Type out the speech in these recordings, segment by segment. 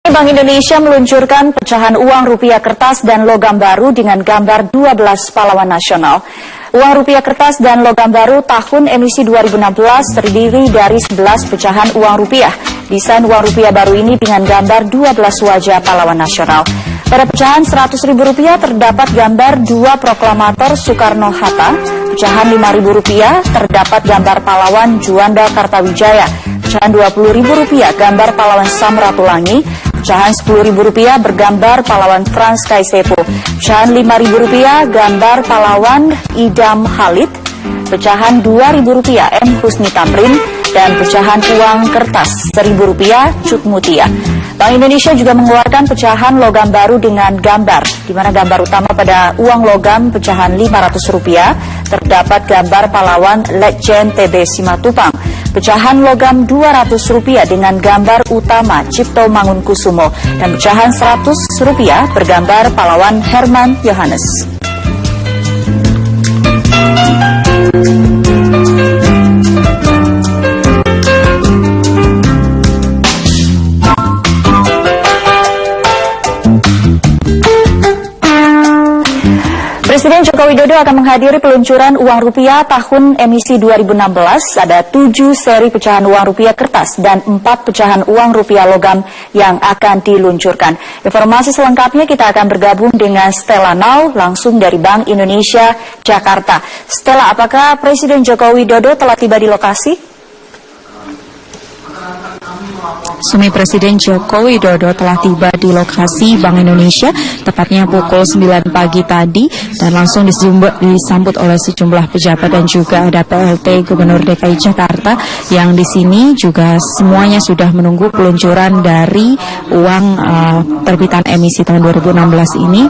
Bank Indonesia meluncurkan pecahan uang rupiah kertas dan logam baru dengan gambar 12 pahlawan nasional. Uang rupiah kertas dan logam baru tahun emisi 2016 terdiri dari 11 pecahan uang rupiah. Desain uang rupiah baru ini dengan gambar 12 wajah pahlawan nasional. Pada pecahan Rp100.000 terdapat gambar 2 proklamator Soekarno-Hatta. Pecahan Rp5.000 terdapat gambar pahlawan Juanda Kartawijaya. Pecahan Rp20.000 gambar pahlawan Samratulangi. Pecahan Rp10.000 bergambar pahlawan Frans Kaisepo. Pecahan Rp5.000 gambar pahlawan Idam Khalid. Pecahan Rp2.000 M. Husni Tamrin. Dan pecahan uang kertas Rp1.000 Cut Mutia. Bank Indonesia juga mengeluarkan pecahan logam baru dengan gambar, di mana gambar utama pada uang logam pecahan Rp500 terdapat gambar pahlawan Letjen TB Simatupang. Pecahan logam Rp200 dengan gambar utama Cipto Mangunkusumo dan pecahan Rp100 bergambar pahlawan Herman Yohanes. Presiden Joko Widodo akan menghadiri peluncuran uang rupiah tahun emisi 2016. Ada 7 seri pecahan uang rupiah kertas dan 4 pecahan uang rupiah logam yang akan diluncurkan. Informasi selengkapnya kita akan bergabung dengan Stella Nau langsung dari Bank Indonesia Jakarta. Stella, apakah Presiden Joko Widodo telah tiba di lokasi? Presiden Joko Widodo telah tiba di lokasi Bank Indonesia tepatnya pukul 9 pagi tadi dan langsung disambut oleh sejumlah pejabat dan juga ada PLT Gubernur DKI Jakarta yang di sini juga semuanya sudah menunggu peluncuran dari uang terbitan emisi tahun 2016 ini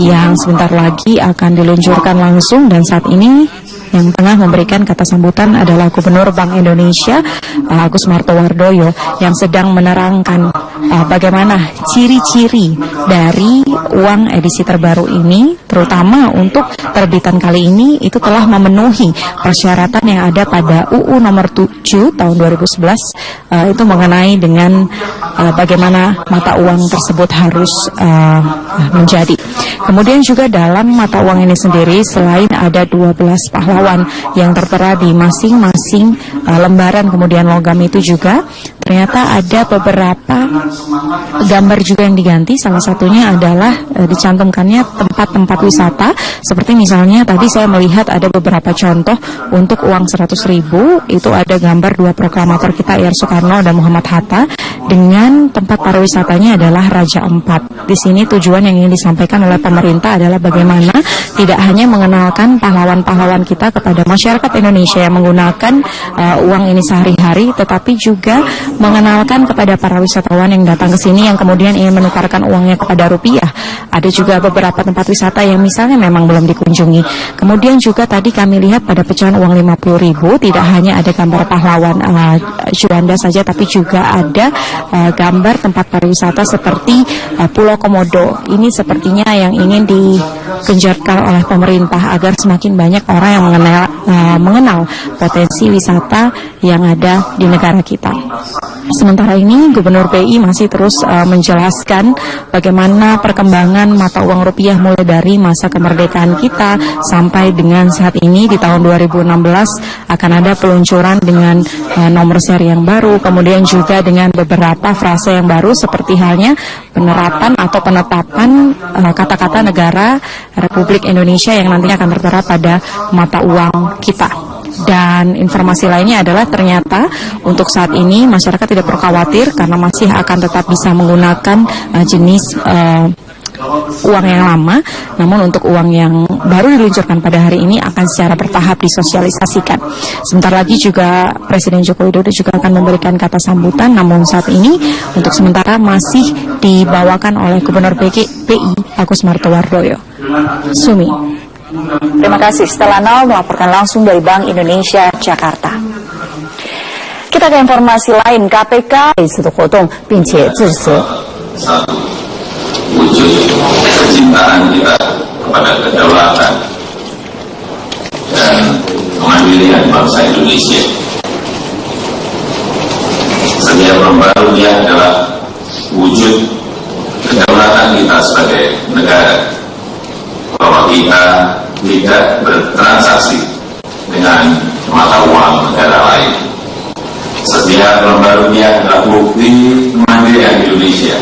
yang sebentar lagi akan diluncurkan langsung. Dan saat ini yang tengah memberikan kata sambutan adalah Gubernur Bank Indonesia Agus Martowardoyo yang sedang menerangkan bagaimana ciri-ciri dari uang edisi terbaru ini, terutama untuk terbitan kali ini itu telah memenuhi persyaratan yang ada pada UU nomor 7 tahun 2011 itu mengenai dengan bagaimana mata uang tersebut harus menjadi. Kemudian juga dalam mata uang ini sendiri selain ada 12 pahlawan yang tertera di masing-masing lembaran kemudian logam itu juga ternyata ada beberapa gambar juga yang diganti. Salah satunya adalah dicantumkannya tempat-tempat wisata seperti misalnya tadi saya melihat ada beberapa contoh untuk uang Rp100.000 itu ada gambar 2 proklamator kita Ir Soekarno dan Muhammad Hatta dengan tempat pariwisatanya adalah Raja Ampat. Di sini tujuan yang ingin disampaikan oleh pemerintah adalah bagaimana tidak hanya mengenalkan pahlawan-pahlawan kita kepada masyarakat Indonesia yang menggunakan uang ini sehari-hari, tetapi juga mengenalkan kepada para wisatawan yang datang ke sini yang kemudian ingin menukarkan uangnya kepada rupiah. Ada juga beberapa tempat wisata yang misalnya memang belum dikunjungi. Kemudian juga tadi kami lihat pada pecahan uang Rp50.000 tidak hanya ada gambar pahlawan Juanda saja, tapi juga ada gambar tempat pariwisata seperti Pulau Komodo. Ini sepertinya yang ingin digencarkan oleh pemerintah agar semakin banyak orang yang mengenal potensi wisata yang ada di negara kita. Sementara ini Gubernur BI masih terus menjelaskan bagaimana perkembangan mata uang rupiah mulai dari masa kemerdekaan kita sampai dengan saat ini di tahun 2016 akan ada peluncuran dengan nomor seri yang baru, kemudian juga dengan beberapa frase yang baru seperti halnya penerapan atau penetapan kata-kata negara Republik Indonesia yang nantinya akan tertera pada mata uang kita. Dan informasi lainnya adalah ternyata untuk saat ini masyarakat tidak perlu khawatir karena masih akan tetap bisa menggunakan jenis uang yang lama, namun untuk uang yang baru diluncurkan pada hari ini akan secara bertahap disosialisasikan. Sebentar lagi juga Presiden Joko Widodo juga akan memberikan kata sambutan, namun saat ini untuk sementara masih dibawakan oleh Gubernur BI Agus Martowardoyo. Sumi. Terima kasih Stella Nau melaporkan langsung dari Bank Indonesia Jakarta. Kita ke informasi lain. KPK satu wujud kecintaan kita kepada kedaulatan dan kemandirian bangsa Indonesia. Setiap lembarunya adalah wujud kedaulatan kita sebagai negara, bahwa kita tidak bertransaksi dengan mata uang negara lain. Setiap lembar rupiah adalah bukti kemandirian Indonesia,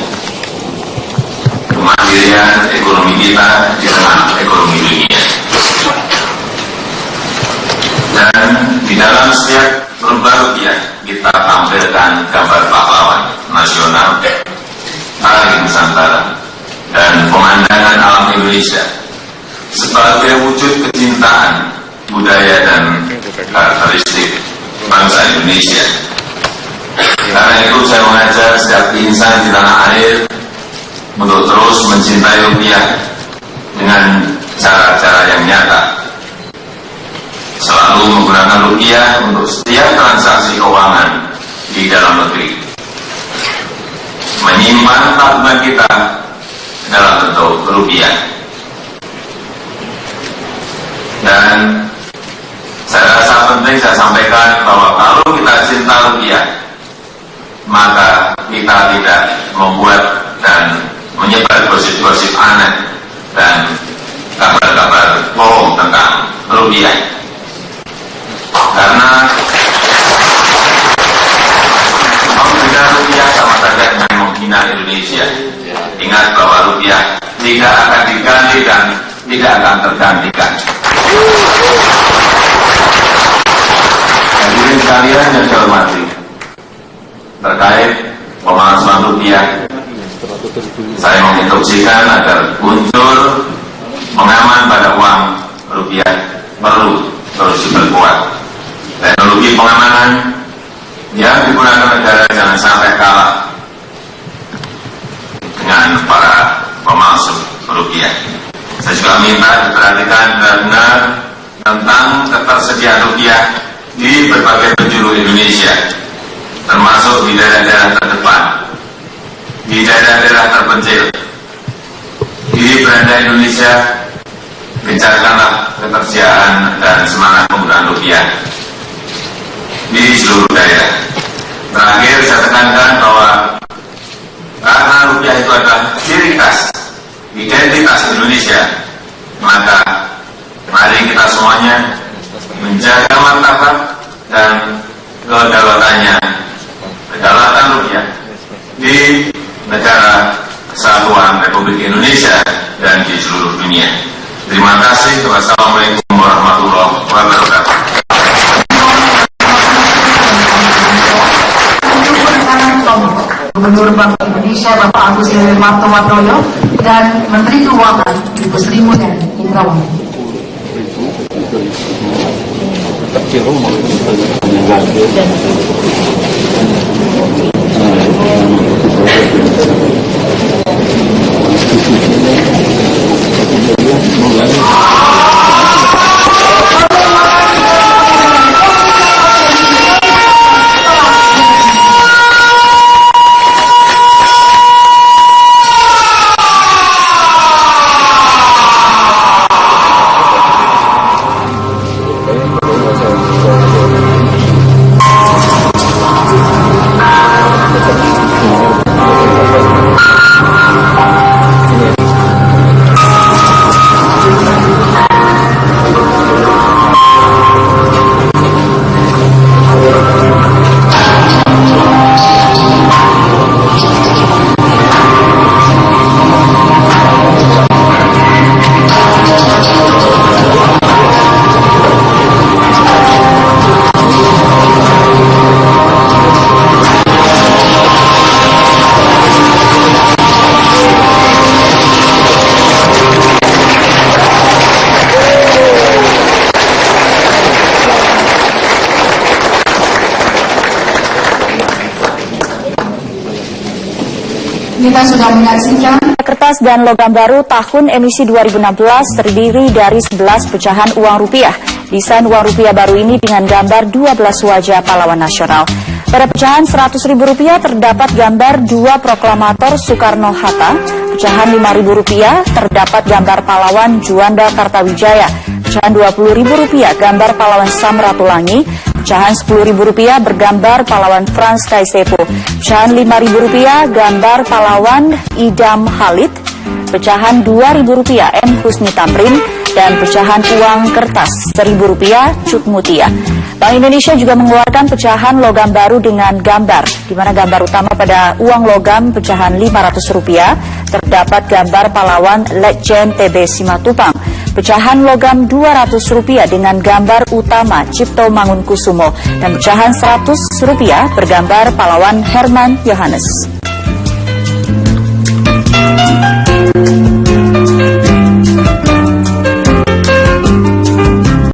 kemandirian ekonomi kita di tengah ekonomi dunia. Dan di dalam setiap lembar rupiah kita tampilkan gambar pahlawan nasional, tari Nusantara, dan pemandangan alam Indonesia sebagai wujud kecintaan budaya dan karakteristik bangsa Indonesia. Karena itu saya mengajak setiap insan di tanah air untuk terus mencintai rupiah dengan cara-cara yang nyata. Selalu menggunakan rupiah untuk setiap transaksi keuangan di dalam negeri. Menyimpan tabungan kita dalam bentuk rupiah. Dan saya rasa penting saya sampaikan bahwa kalau kita cinta rupiah, maka kita tidak membuat dan menyebar gosip-gosip aneh dan kabar-kabar bohong tentang rupiah. Karena menghina rupiah sama saja dengan menghina Indonesia. Ingat bahwa rupiah tidak akan diganti dan tidak akan tergantikan. Hadirin sekalian yang saya hormati, terkait pemalsuan rupiah, saya menginstruksikan agar unsur pengaman pada uang rupiah perlu terus diperkuat. Teknologi pengamanan yang digunakan negara jangan sampai kalah dengan para pemalsu rupiah. Saya juga minta diperhatikan benar-benar tentang ketersediaan rupiah di berbagai penjuru Indonesia, termasuk di daerah-daerah terdepan, di daerah-daerah terpencil. Di beranda Indonesia, gencarkanlah ketersediaan dan semangat penggunaan rupiah di seluruh daerah. Terakhir, saya tekankan bahwa karena rupiah itu adalah ciri khas identitas Indonesia, maka mari kita semuanya menjaga martabat dan kedaulatannya, kedaulatan rupiah di negara Kesatuan Republik Indonesia dan di seluruh dunia. Terima kasih. Wassalamualaikum warahmatullahi wabarakatuh. Gubernur Bank Indonesia Bapak Agus Martowardoyo dan Menteri Keuangan Ibu Sri Mulyani Indrawati. Kita sudah menyaksikan kertas dan logam baru tahun emisi 2016 terdiri dari 11 pecahan uang rupiah. Desain uang rupiah baru ini dengan gambar 12 wajah pahlawan nasional. Pada pecahan Rp100.000 terdapat gambar 2 proklamator Soekarno-Hatta. Pecahan Rp5.000 terdapat gambar pahlawan Juanda Kartawijaya. Pecahan Rp20.000 gambar pahlawan Samratulangi. Pecahan Rp10.000 bergambar pahlawan Frans Kaisepo. Pecahan Rp5.000 gambar pahlawan Idam Khalid. Pecahan Rp2.000 M. Husni Tamrin. Dan pecahan uang kertas Rp1.000 Cut Mutia. Bank Indonesia juga mengeluarkan pecahan logam baru dengan gambar, di mana gambar utama pada uang logam pecahan Rp500 terdapat gambar pahlawan Letjen TB Simatupang. Pecahan logam Rp200 dengan gambar utama Cipto Mangunkusumo dan pecahan Rp100 bergambar pahlawan Herman Yohanes.